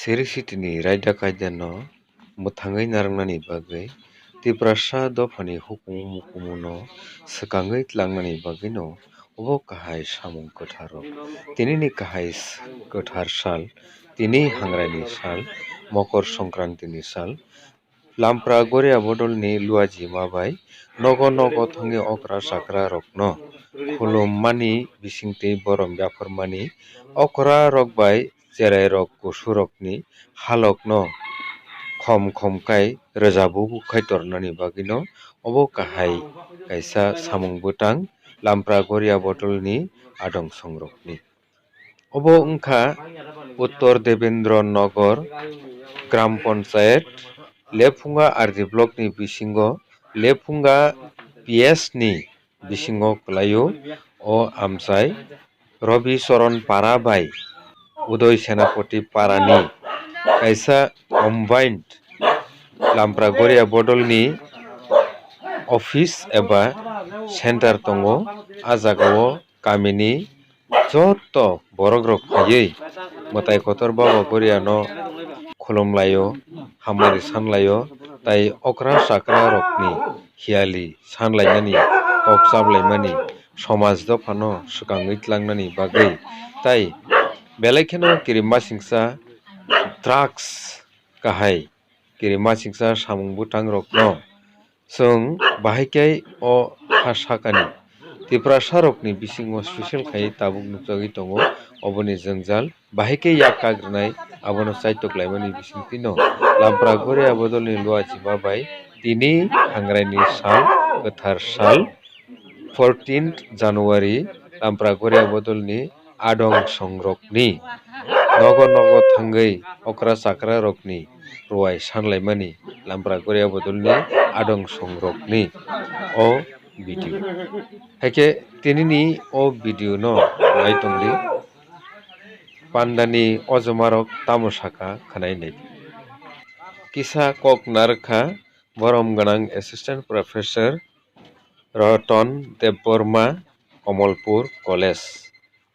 Serisitini raida kaidano muthangai narangnani bagai tiprasa dofani hukumuno sekangai tlangnani bagai no obo kahai samung Kwtharo tinini kahai Kwthar sal tini hangraini sal mokor songkrantini sal LAMPRA goria bodol ni luaji mabai nogo thangi Okra Chakrarogno Khulumui Borom Rimani Okra rokbai cherai rok kusurokni halokno khom kai rejabu khaitornani bagino obo kahai kaisa samung butang LAMPRA goria bodol ni adong songrokni obo ungkha Uttor Devendra Nagar Gram Panchayat Lephunga RD Block ni bisingo Lephunga PS ni bisingo klayo o amchai Robi Soron Parabai Udoy Senapati Parani kaisa combined LAMPRA goria bodol ni office eba center tongo ajagao kamini joto borokrok khayei motai kotor baba goria no khulumlayo hamari sanlayo tai Okra Chakrarogni hiali sanlaimani kok sablaimani somaj dofano swkangui tlangnani bagai tai belai kheno kirima singsa drugs kahai kirima singsa samung butang rokno chung bahaikai o hasakani tiprasa rokni bisingo special khai tabuk nukjagui tongo oboni jongjal bahaikai yak kagrwnai abono chaitoklaimani bisingtwi no LAMPRA goria bodol ni luaji mabai tini hangraini sal Kwthar sal 14th January LAMPRA goria bodol ni adong songrokni nogo thangai Okra Chakrarogni ruwai sanlaimani LAMPRA goria bodol ni adong songrokni o video haike tinini o video no naitongli pandani ojomarok tamosaka khanai nei kisa kok narkha borom ganang assistant professor Roton Deborma Komolpur College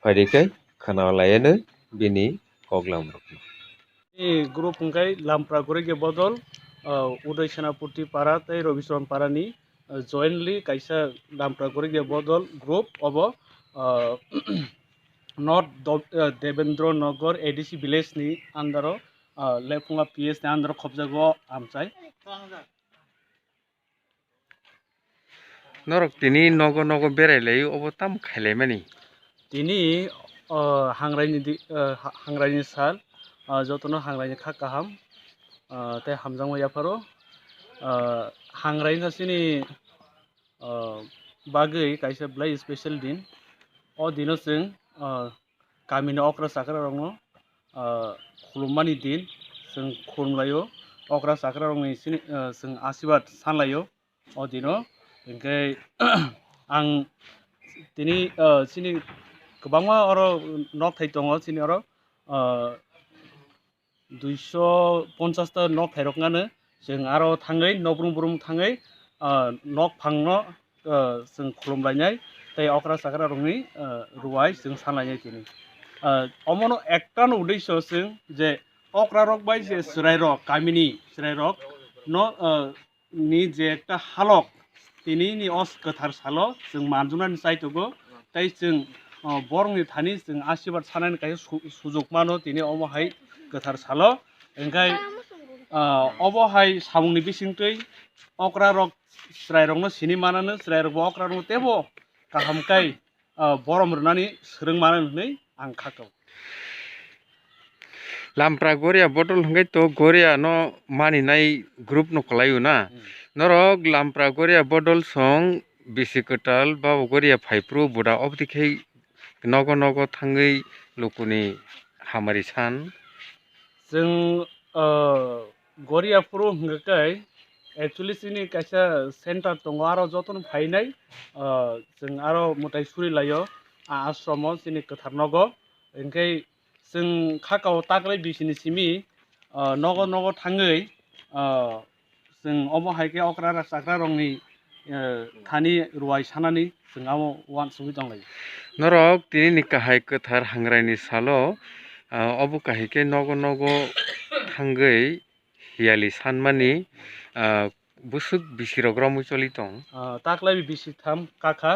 phaidike khanalayane bini koglam rokno group ungkai LAMPRA goria bodol Udoy Senapati Para tei Robi Soron Parani jointly kaisa LAMPRA goria bodol group obo North Devendra Nagar ADC village ni andaro Lephunga PS ni andaro khobjago amchai norok tini nogo berailai obo tam khailaimani tini hangraini sal jotono hangraini kha kaham tei hamjangma yaparo hangraini sini bagui kaisa blai special din o dino chung kamini Okra Chakrarogno khulumani din chung khulumlayo Okra Chakrarogni sini chung ashirwad sanlayo o dino engkai ang tini sini kwbangma oro nok thai tongo sini oro 250 ta nok thairoknano जों आरो थाङै नब्रुम थाङै nok phangno जों खुलुमलायनाय तै Okra Chakrarogni ruwai जों सानलायनाय तिनि अमनो एकटानो उद्देश्य जों जे Okra rok bai जे srairok kamini srairok no ni जे एकटा halok तिनि नि os Kwthar salo जों manjunani chaitogo तै जों borongni thani जों ashirwad sanani kai sujog mano तिनि omo hai Kwthar salo engkai obo hai samungni bisingtwi Okra rok srairokno sini manano srairok Okra rok tebo kahamkai Borom Rimani srwngmano hnai ang khakau LAMPRA goria bodol hinggai to goria no maninai group no klayu na norok LAMPRA goria bodol song bisi kotal babo goria phaipru buda obtikhai nogo thangai lukuni hamari san जों goria pro hingkai actually sini kaisa center tongo aro jotono phainai जों aro mutai surilayo ashromo sini Kwthar nogo engkai जों khakao taklai bisini simi nogo thangai जों omo haike Okra Chakrarogni thani ruwai sanani जों amo wan sungui tonglayo norok tini ni kahai Kwthar hangraini salo obo kahike nogo thangoi hiali sanmani busuk bisirok ramui choli tong taklai bisi tham kaka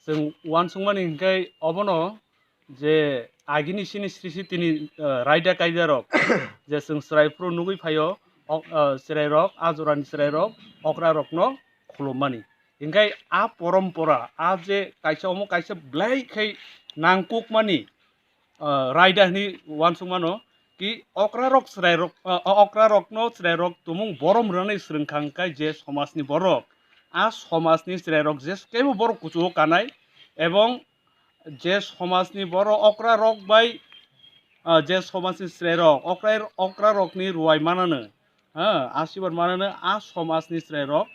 जों wansungmani hingkai obono je agini sini sisi tini raida kaidarok je जों sraipro nugui phaio srairok ajorani srairok okrarogno khulumani hingkai a porompora a je kaisa omo kaisa blai khai nangkukmani raida ni wansungmano ki okrarok srairok okrarogno srairok tumung borom rani srengkhangkai je somasni borok a somasni srairok je kebo borok kuchu kanai এবং যে সমাজনি বড় অক্রা rock by যে সমাজনি শ্রেরক অক্রা রকনি রুয়াই মানানো হ্যাঁ আশীর্বাদ মানানো আ সমাজনি শ্রেরক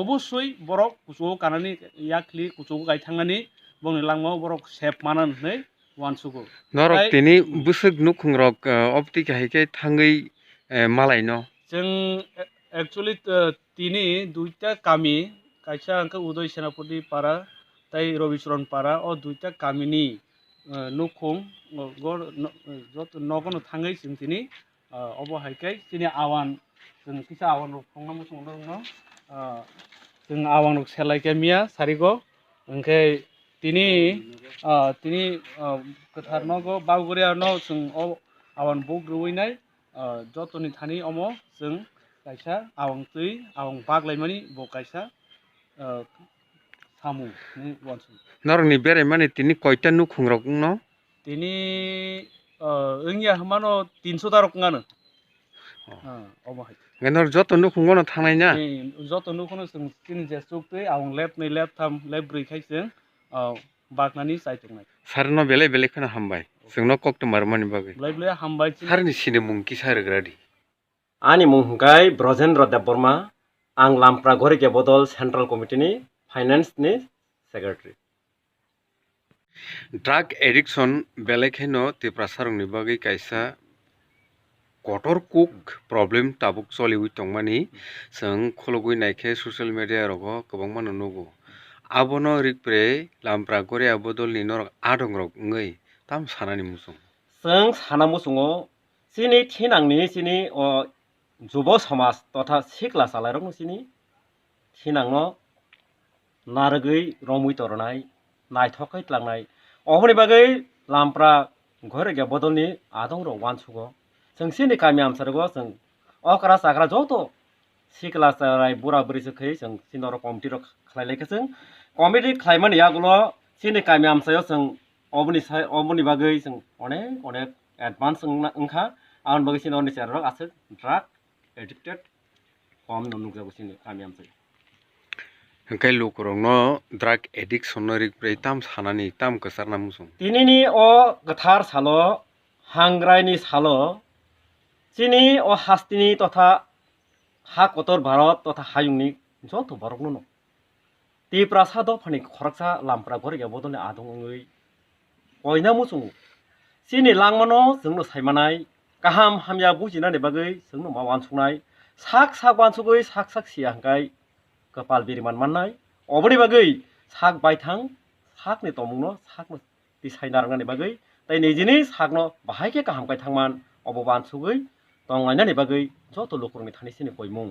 অবশ্যই বড় কুচু কানানি ইয়াকলি কুচু গাইথাঙ্গানি বংনি লাংমাও বড় সেপ মানাनै ওয়ানসুগো নরক তিনি বুসুক নুখুং রক অপটি কাহিকে থাঙ্গই মালাই ন जों एक्चुअली তিনি দুইটা কামি কাইসা আংকে উদয় সেনাপতি পাড়া তাই রবিচরণ পাড়া ও দুইটা কামিনি নুখুং যত নগন থাঙ্গै जों তিনি অবহাইকাই তিনি আওয়ান जों किसा आवान रok फंनामो संदों जों आवान रक सेलाइके मिया सारिगो ओंखाय তিনি তিনি Kwthar नगो बावगुरिया न जों आवान बुक रुइनाय जतनि थानि अमो जों काइसा आवां तै आवां बागलायमानि ब काइसा सामु नि वानसु नरनि बेरे माने तिनि कयटा नुखुं रक न तिनि ओंया हमानो 300 दा रक गानो अबहाय गनर जत नुखुं गनो थांनाय ना जत नुखुं जों तिनि जे सुक्तै आवां लेप 2 लेप 3 लेप 4 खाय जों बागनानि साइतंनाय सारनो बेले बेले खोना हामबाय जोंनो कक्टमार मानि बागै बेले हामबाय सारनि सिने मुंखि सारग्रादि आंनि मुं हंगाय ब्रजेन्द्र देब बर्मा आं लामप्रा घरिके बदल सेन्ट्रेल कमिटिनि फाइनेन्सनि सेक्रेटारि ड्राग एडिक्शन बेलेखेनो तिप्रा सारंनि बागै काइसा कटर कुक प्रब्लेम ताबुक चलिउ तंमानि जों खलगुइ नायखे ससियेल मिडिया रगो गोबां मानो नुगो आबोनो रिकप्रे लामप्रा घरिया बदलनि नर आदं रग ngै ताम सानानि मुसुं जों साना मुसुङो सिनि थिनांनि सिनि जुब समाज तथा सिख्ला सालायरं सिनि थिनांनो नारगै रमुइ तरनाय नायथकै tlangनाय अहनि बागै लामप्रा घरिके बदलनि आदं र वानसुगो जों सिनि गामि आमसारगो जों अक्रा चाक्रा जतो सिख्ला साराय बुरा बुरिसखै जों सिनर कमिटि र खालायलायखै जों कमिटि खालायमानि यागुलो सिनि गामि आमसायाव जों अबनि बागै जों अनेक एडभान्स ओंखा आं बागै सिनरनि सेराव आसे ड्राग एडिक्टेड कम नुनुगजाबो सिनि गामि आमसाय हंखाय लोकरंनो ड्राग एडिक्शन रिकप्रे ताम सानानि ताम कसारना मुसुं तिनिनि गोथार सालो हांग्राइनि सालो सिनि हास्तिनि तथा हा कतर भारत तथा हायुंनि जत बरगनो तिप्रा सादो फानि खरकसा लामप्रा घरिके बदलनि आदंङै कयना मुसुं सिनि लांमानो जोंनो सायमानाय गाहाम हामया बुजिनानै बागै जोंनो मा वानसुंनाय साक वानसुगै साक सिया हंगाय कपाल बिरिमान माननाय अबनि बागै साक बायथां साकनि तमुंनो साकनो दिसायना रंगानि बागै तै निजिनि साकनो बाहायके गाहाम गायथांमान अब वानसुगै तंगायनानि बागै जत लोकरनि थानि सिनि कयमुं